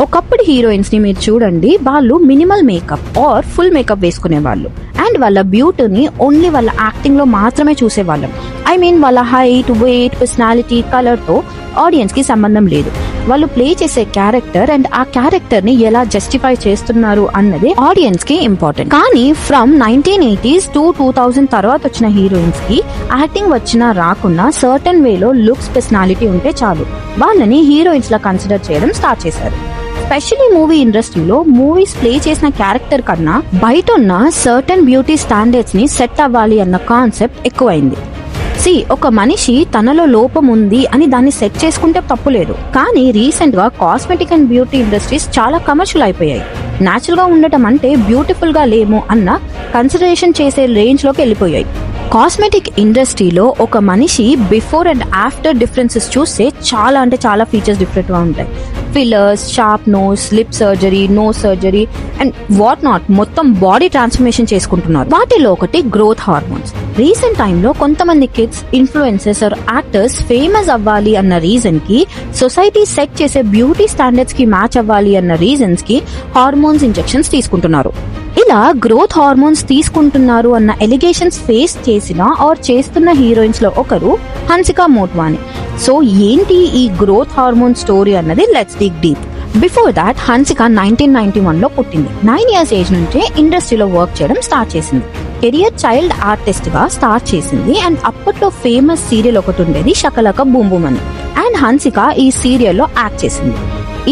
ఒకప్పుడు హీరోయిన్స్ ని మీరు చూడండి, వాళ్ళు minimal makeup or full makeup వేసుకునే వాళ్ళు అండ్ వాళ్ళ బ్యూటీని ఓన్లీ వాళ్ళ యాక్టింగ్ లో మాత్రమే చూసేవాళ్ళం. ఐ మీన్ వాళ్ళ హైట్, వెయిట్, పర్సనాలిటీ, కలర్ తో ఆడియన్స్ కి సంబంధం లేదు. వాళ్ళు ప్లే చేసే క్యారెక్టర్ అండ్ ఆ క్యారెక్టర్ ని ఎలా జస్టిఫై చేస్తున్నారు అన్నది ఆడియన్స్ కి ఇంపార్టెంట్. కానీ ఫ్రమ్ 1980s to 2000 తర్వాత వచ్చిన హీరోయిన్స్ కి యాక్టింగ్ వచ్చినా రాకున్నా సర్టన్ వేలో లుక్స్, పర్సనాలిటీ ఉంటే చాలు వాళ్ళని హీరోయిన్స్ లా కన్సిడర్ చేయడం స్టార్ట్ చేశారు. స్పెషల్లీ మూవీ ఇండస్ట్రీలో మూవీస్ ప్లే చేసిన క్యారెక్టర్ కన్నా బయట ఉన్న సర్టన్ బ్యూటీ స్టాండర్డ్స్ ని సెట్ అవ్వాలి అన్న కాన్సెప్ట్ ఎక్కువైంది. ఒక మనిషి తనలో లోపం ఉంది అని దాన్ని సెట్ చేసుకుంటే తప్పులేదు. కానీ రీసెంట్ గా కాస్మెటిక్ అండ్ బ్యూటీ ఇండస్ట్రీస్ చాలా కమర్షియల్ అయిపోయాయి. న్యాచురల్ గా ఉండటం అంటే బ్యూటిఫుల్ గా లేము అన్న కన్సిడరేషన్ చేసే రేంజ్ లోకి వెళ్ళిపోయాయి. కాస్మెటిక్ ఇండస్ట్రీలో ఒక మనిషి బిఫోర్ అండ్ ఆఫ్టర్ డిఫరెన్సెస్ చూస్తే చాలా ఫీచర్స్ డిఫరెంట్ గా ఉంటాయి. Fillers, sharp nose, lip surgery, nose surgery and what not, మొత్తం బాడీ ట్రాన్స్ఫర్మేషన్ చేసుకుంటున్నారు. వాటిలో ఒకటి గ్రోత్ హార్మోన్స్. రీసెంట్ టైంలో కొంతమంది kids, influencers or actors famous అవ్వాలి అన్న రీజన్ కి, సొసైటీ సెట్ చేసే బ్యూటీ స్టాండర్డ్స్ కి మ్యాచ్ అవ్వాలి అన్న రీజన్స్ కి హార్మోన్స్ ఇంజెక్షన్స్ తీసుకుంటున్నారు. ఇలా గ్రోత్ హార్మోన్స్ తీసుకుంటున్నారు అన్న ఎలిగేషన్స్ ఫేస్ చేసిన ఆర్ చేస్తున్న హీరోయిన్స్ లో ఒకరు హన్సికా మోట్వానీ. సో ఏంటి ఈ గ్రోత్ హార్మోన్ స్టోరీ అన్నది let's dig deep. Before that Hansika 1991 లో పుట్టింది. 9 years ఏజ్ నుంచే ఇండస్ట్రీలో వర్క్ చేయడం స్టార్ట్ చేసింది. కెరియర్ చైల్డ్ ఆర్టిస్ట్ గా స్టార్ట్ చేసింది అండ్ అప్పట్లో ఫేమస్ సీరియల్ ఒకటి ఉండేది, షకలక బూమ్ బూమ్ అని. అండ్ హన్సికా ఈ సీరియల్ లో యాక్ట్ చేసింది.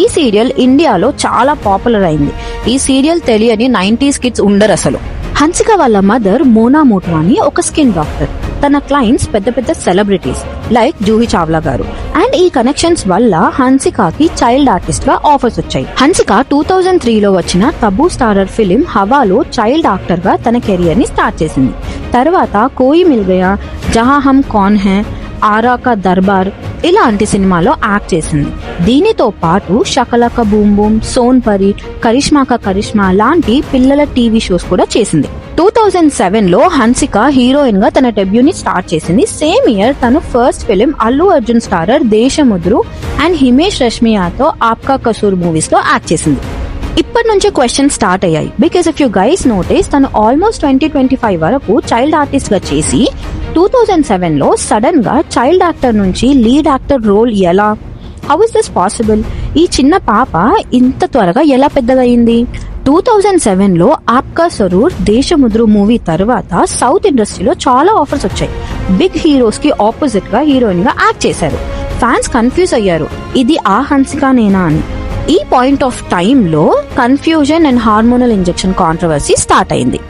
ఈ సీరియల్ ఇండియాలో చాలా పాపులర్ అయింది. ఈ సీరియల్ తెలియని 90s కిడ్స్ ఉండరు అసలు. హన్సికా వాళ్ళ మదర్ మోనా మోట్వానీ ఒక స్కిన్ డాక్టర్. తన క్లయింట్స్ పెద్ద పెద్ద సెలబ్రిటీస్ లైక్ జూహీ చావ్లా గారు. అండ్ ఈ కనెక్షన్స్ వల్ల హన్సికాకి చైల్డ్ ఆర్టిస్ట్ గా ఆఫర్స్ వచ్చాయి. హన్సికా 2003లో వచ్చిన Tabu starrer film హవాలో child actor గా తన కెరియర్ ని స్టార్ట్ చేసింది. తర్వాత కోయి మిల్ గయా, జహా హమ్ కౌన్ హై, ఆరా కా దర్బార్ ఇలాంటి సినిమాలో యాక్ట్ చేసింది. దీనితో పాటు షకలక బూమ్ బూమ్, సోన్ పరి, కరిష్మా కా కరిష్మా లాంటి పిల్లల టీవీ షోస్ కూడా చేసింది. 2007లో హన్సికా హీరోయిన్ గా తన డెబ్యూని స్టార్ట్ చేసింది. సేమ్ ఇయర్ తను first film Allu Arjun starrer Desamuduru and Himesh రేష్మియాతో ఆప్కా కసూర్ మూవీస్ లో యాక్ట్ చేసింది. ఇప్పటి నుంచే క్వశ్చన్ స్టార్ట్ అయ్యాయి. Because if you guys notice, తను ఆల్మోస్ట్ 2025 వరకు చైల్డ్ ఆర్టిస్ట్ గా చేసి 2007లో సడన్ గా చైల్డ్ యాక్టర్ నుంచి లీడ్ యాక్టర్ రోల్ ఎలా? How is this possible? ఈ చిన్న పాప ఇంత త్వరగా ఎలా పెద్దగా అయింది? 2007లో ఆప్కా సరూర్, దేశముద్రు మూవీ తర్వాత సౌత్ ఇండస్ట్రీలో చాలా ఆఫర్స్ వచ్చాయి. బిగ్ హీరోస్ కి ఆపోజిట్ గా హీరోయిన్ గా యాక్ట్ చేశారు. ఫ్యాన్స్ కన్ఫ్యూజ్ అయ్యారు, ఇది ఆ హన్సికానేనా అని. ఈ పాయింట్ ఆఫ్ టైమ్ లో confusion and hormonal injection controversy start అయింది.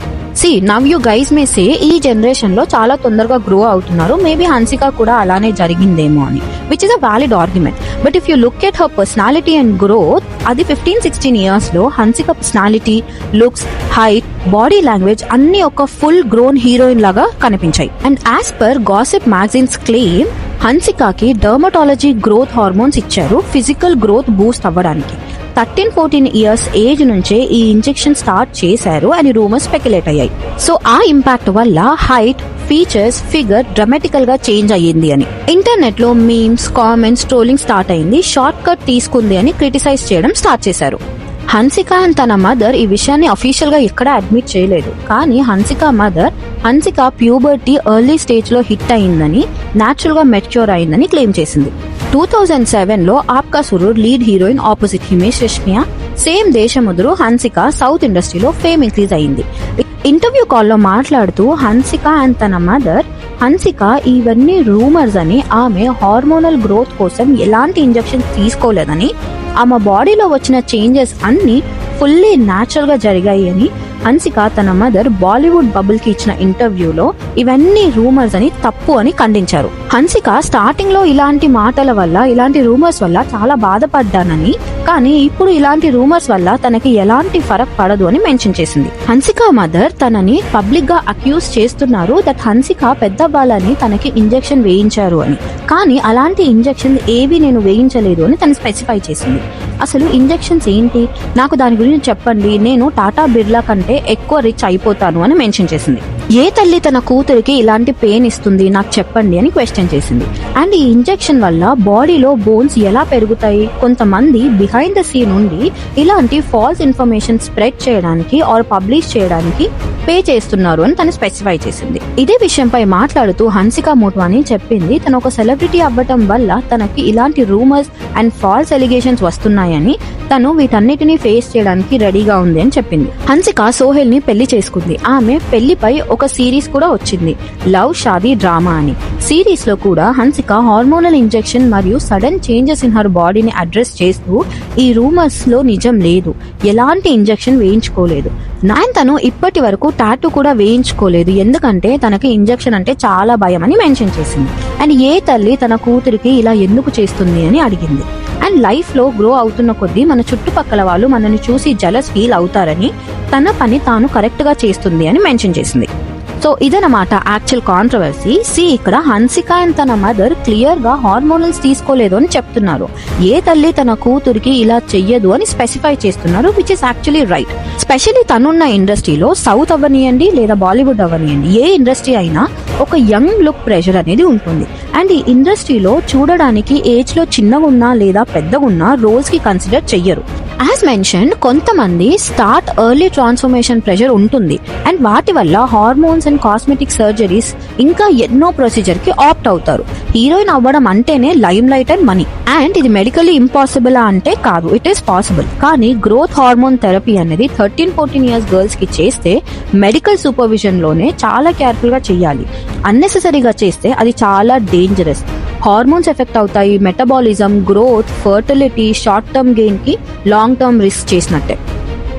నవ్ యూ గైస్ మే సే ఈ జనరేషన్ లో చాలా తొందరగా గ్రో అవుతున్నారు, మేబీ హన్సికా కూడా అలానే జరిగిందేమో అని, which is a valid argument. But if you look at her personality and growth, అది 15-16 years లో Hansika personality, looks, height, body language అన్ని ఒక ఫుల్ గ్రోన్ హీరోయిన్ లాగా కనిపించాయి. And as per gossip magazines claim, హన్సికాకి డర్మటాలజీ గ్రోత్ హార్మోన్స్ ఇచ్చారు physical growth boost అవ్వడానికి. 13-14 years age నుంచే ఈ ఇంజెక్షన్ స్టార్ట్ చేశారు అని రూమర్స్ స్పెక్యులేట్ అయ్యాయి. సో ఆ ఇంపాక్ట్ వల్ల హైట్, ఫీచర్స్, ఫిగర్ డ్రామాటికల్ గా చేంజ్ అయ్యింది అని ఇంటర్నెట్ లో మీమ్స్, కామెంట్స్, ట్రోలింగ్ స్టార్ట్ అయింది. షార్ట్ కట్ తీసుకుంది అని క్రిటిసైజ్ చేయడం స్టార్ట్ చేశారు. హన్సికా అండ్ తన మదర్ ఈ విషయాన్ని అఫీషియల్ గా ఎక్కడా అడ్మిట్ చేయలేదు. కానీ Hansika mother, Hansika puberty early stage లో హిట్ అయిందని, న్యాచురల్ గా మెచ్యూర్ అయిందని క్లెయిమ్ చేసింది. 2007లో Aapka Suroor lead heroine opposite Himesh Reshammiya. Same Desamuduru Hansika south ఇండస్ట్రీలో ఫేమ్ ఇంక్రీజ్ అయింది. ఇంటర్వ్యూ కాల్లో మాట్లాడుతూ హన్సికా అండ్ తన మదర్, హన్సికా ఇవన్నీ రూమర్స్ అని, ఆమె హార్మోనల్ గ్రోత్ కోసం ఎలాంటి ఇంజెక్షన్ తీసుకోలేదని, ఆమె బాడీలో వచ్చిన చేంజెస్ అన్ని ఫుల్లీ న్యాచురల్ గా జరిగాయి అని హన్సికా తన మదర్ బాలీవుడ్ బబుల్ కి ఇచ్చిన ఇంటర్వ్యూలో ఇవన్నీ రూమర్స్ అని, తప్పు అని ఖండించారు. హన్సికా స్టార్టింగ్ లో ఇలాంటి మాటల వల్ల, ఇలాంటి రూమర్స్ వల్ల చాలా బాధపడ్డానని, కానీ ఇప్పుడు ఇలాంటి రూమర్స్ వల్ల తనకి ఎలాంటి ఫరక్ పడదు అని మెన్షన్ చేసింది. హన్సికా మదర్ తనని పబ్లిక్ గా అక్యూజ్ చేస్తున్నారు దట్ హన్సికా పెద్దవాళ్ళని తనకి ఇంజెక్షన్ వేయించారు అని, కానీ అలాంటి ఇంజెక్షన్ ఏవి నేను వేయించలేదు అని తను స్పెసిఫై చేసింది. అసలు ఇంజెక్షన్స్ ఏంటి, నాకు దాని గురించి చెప్పండి, నేను టాటా బిర్లా కంటే ఎక్కువ రిచ్ అయిపోతాను అని మెన్షన్ చేసింది. ఏ తల్లి తన కూతురికి ఇలాంటి పెయిన్ ఇస్తుంది నాకు చెప్పండి అని క్వశ్చన్ చేసింది. అండ్ ఈ ఇంజెక్షన్ వల్ల బాడీలో బోన్స్ ఎలా పెరుగుతాయి? కొంతమంది బిహైండ్ ద సీన్ నుండి ఇలాంటి ఫాల్స్ ఇన్ఫర్మేషన్ స్ప్రెడ్ చేయడానికి ఆర్ పబ్లిష్ చేయడానికి పే చేస్తున్నారు అని తను స్పెసిఫై చేసింది. ఇదే విషయంపై మాట్లాడుతూ హన్సికా మోట్వానీ చెప్పింది తను ఒక సెలబ్రిటీ అవ్వటం వల్ల తనకి ఇలాంటి రూమర్స్ అండ్ ఫాల్స్ ఎలిగేషన్స్ వస్తున్నాయని, తను వీటన్నిటిని ఫేస్ చేయడానికి రెడీగా ఉంది అని చెప్పింది. హన్సికా సోహెల్ ని పెళ్లి చేసుకుంది. ఆమె పెళ్లిపై ఒక సిరీస్ కూడా వచ్చింది, లవ్ షాదీ డ్రామా అని. సిరీస్ లో కూడా హన్సికా హార్మోనల్ ఇంజెక్షన్ మరియు సడన్ చేంజెస్ ఇన్ హర్ బాడీని అడ్రస్ చేస్తూ ఈ రూమర్స్ లో నిజం లేదు, ఎలాంటి ఇంజెక్షన్ వేయించుకోలేదు, తను ఇప్పటి వరకు టాటూ కూడా వేయించుకోలేదు, ఎందుకంటే తనకి ఇంజెక్షన్ అంటే చాలా భయం అని మెన్షన్ చేసింది. అండ్ ఏ తల్లి తన కూతురికి ఇలా ఎందుకు చేస్తుంది అని అడిగింది. అండ్ లైఫ్ లో గ్రో అవుతున్న కొద్దీ మన చుట్టుపక్కల వాళ్ళు మనల్ని చూసి జలస్ ఫీల్ అవుతారని, తన పని తాను కరెక్ట్ గా చేస్తుంది అని మెన్షన్ చేసింది. సో ఇదనమాట యాక్చువల్ కాంట్రవర్సీ. ఇక్కడ హన్సికా అండ్ తన మదర్ క్లియర్ గా హార్మోనల్స్ తీసుకోలేదు అని చెప్తున్నారు. ఏ తల్లి తన కూతురికి ఇలా చెయ్యదు అని స్పెసిఫై చేస్తున్నారు, which is actually right. Specially తనున్న ఇండస్ట్రీలో, సౌత్ అవ్వనియండి లేదా బాలీవుడ్ అవ్వనియండి, ఏ ఇండస్ట్రీ అయినా ఒక యంగ్ లుక్ ప్రెషర్ అనేది ఉంటుంది. అండ్ ఈ ఇండస్ట్రీలో చూడడానికి ఏజ్ లో చిన్నగా ఉన్నా లేదా పెద్దగా ఉన్నా రోల్స్ కి కన్సిడర్ చెయ్యరు. యాజ్ మెన్షన్, కొంతమంది స్టార్ట్ ఎర్లీ ట్రాన్స్ఫర్మేషన్ ప్రెషర్ ఉంటుంది అండ్ వాటి వల్ల హార్మోన్స్ అండ్ కాస్మెటిక్ సర్జరీస్ ఇంకా ఎన్నో ప్రొసీజర్ కి ఆప్ట్ అవుతారు. హీరోయిన్ అవ్వడం అంటేనే lime light and money. And ఇది మెడికల్లీ ఇంపాసిబుల్ అంటే కాదు, ఇట్ ఈస్ పాసిబుల్. కానీ గ్రోత్ హార్మోన్ థెరపీ అనేది 13-14 ఇయర్స్ గర్ల్స్ కి చేస్తే మెడికల్ సూపర్విజన్ లోనే చాలా కేర్ఫుల్ గా చేయాలి. అన్నెసెసరీగా చేస్తే అది చాలా డేంజరస్. హార్మోన్స్ ఎఫెక్ట్ అవుతాయి, metabolism, growth, fertility, short term gain కి లాంగ్ టర్మ్ రిస్క్ చేసినట్టే.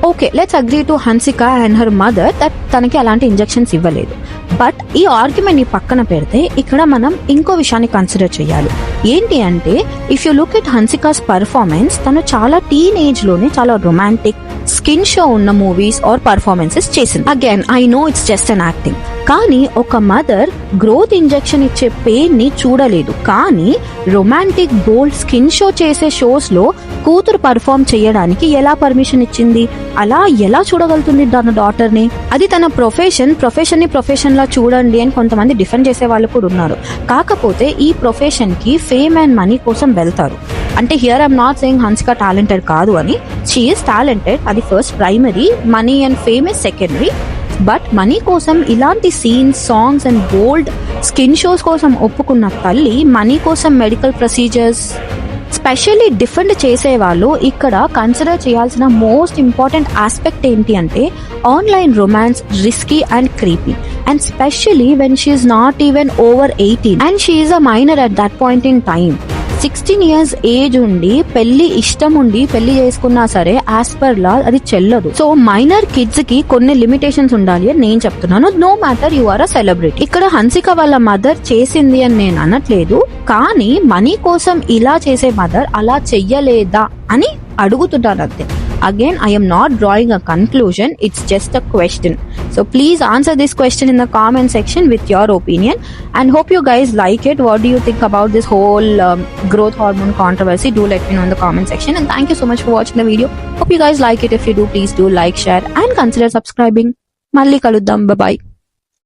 Okay, let's agree to Hansika and her mother that తనకి అలాంటి ఇంజెక్షన్స్ ఇవ్వలేదు. బట్ ఈ ఆర్గ్యుమెంట్ ని పక్కన పెడితే ఇక్కడ మనం ఇంకో విషయాన్ని కన్సిడర్ చేయాలి. ఏంటి అంటే, if you look at Hansika's performance, తను చాలా టీన్ ఏజ్ లోనే చాలా రొమాంటిక్, స్కిన్ షో ఉన్న మూవీస్ ఆర్ పర్ఫార్మెన్సెస్ చేసింది. Again I know it's just an acting. కానీ ఒక మదర్ గ్రోత్ ఇంజెక్షన్ ఇచ్చే పెయిన్ ని చూడలేదు, కానీ రొమాంటిక్ బోల్డ్ స్కిన్ షో చేసే షోస్ లో కూతురు పర్ఫార్మ్ చేయడానికి ఎలా పర్మిషన్ ఇచ్చింది? అలా ఎలా చూడగలుగుతుంది తన డాటర్ ని? అది తన ప్రొఫెషన్ ని ప్రొఫెషన్ లా చూడండి అని కొంతమంది డిఫెండ్ చేసే వాళ్ళు కూడా ఉన్నారు. కాకపోతే ఈ ప్రొఫెషన్ కి ఫేమ్ అండ్ మనీ కోసం వెళ్తారు. అంటే here I'm not saying Hansika talented కాదు అని, షీ ఈస్ టాలెంటెడ్, అది first primary, money and fame is secondary. But money కోసం ఇలాంటి scenes, songs and bold skin shows కోసం ఒప్పుకున్న తల్లి మనీ కోసం మెడికల్ ప్రొసీజర్స్ స్పెషల్లీ డిఫెండ్ చేసేవాళ్ళు ఇక్కడ కన్సిడర్ చేయాల్సిన మోస్ట్ ఇంపార్టెంట్ ఆస్పెక్ట్ ఏంటి అంటే, online romance risky and creepy, and specially when she is not even over 18 and she is a minor at that point in time. 16 years age ఉండి పెళ్లి ఇష్టం ఉండి పెళ్లి చేసుకున్నా సరే యాజ్ పర్ లా అది చెల్లదు. సో మైనర్ కిడ్స్ కి కొన్ని లిమిటేషన్స్ ఉండాలి అని నేను చెప్తున్నాను, no matter you are a celebrity. ఇక్కడ హన్సికా వాళ్ళ మదర్ చేసింది అని నేను అనట్లేదు, కానీ మనీ కోసం ఇలా చేసే మదర్ అలా చెయ్యలేదా అని అడుగుతున్నాను అంతే. Again, I am not drawing a conclusion, it's just a question. So please answer this question in the comment section with your opinion and hope you guys like it. What do you think about this whole growth hormone controversy? Do let me know in the comment section, and thank you so much for watching the video. Hope you guys like it. If you do, please do like, share and consider subscribing. Malli kaluddam. Bye bye.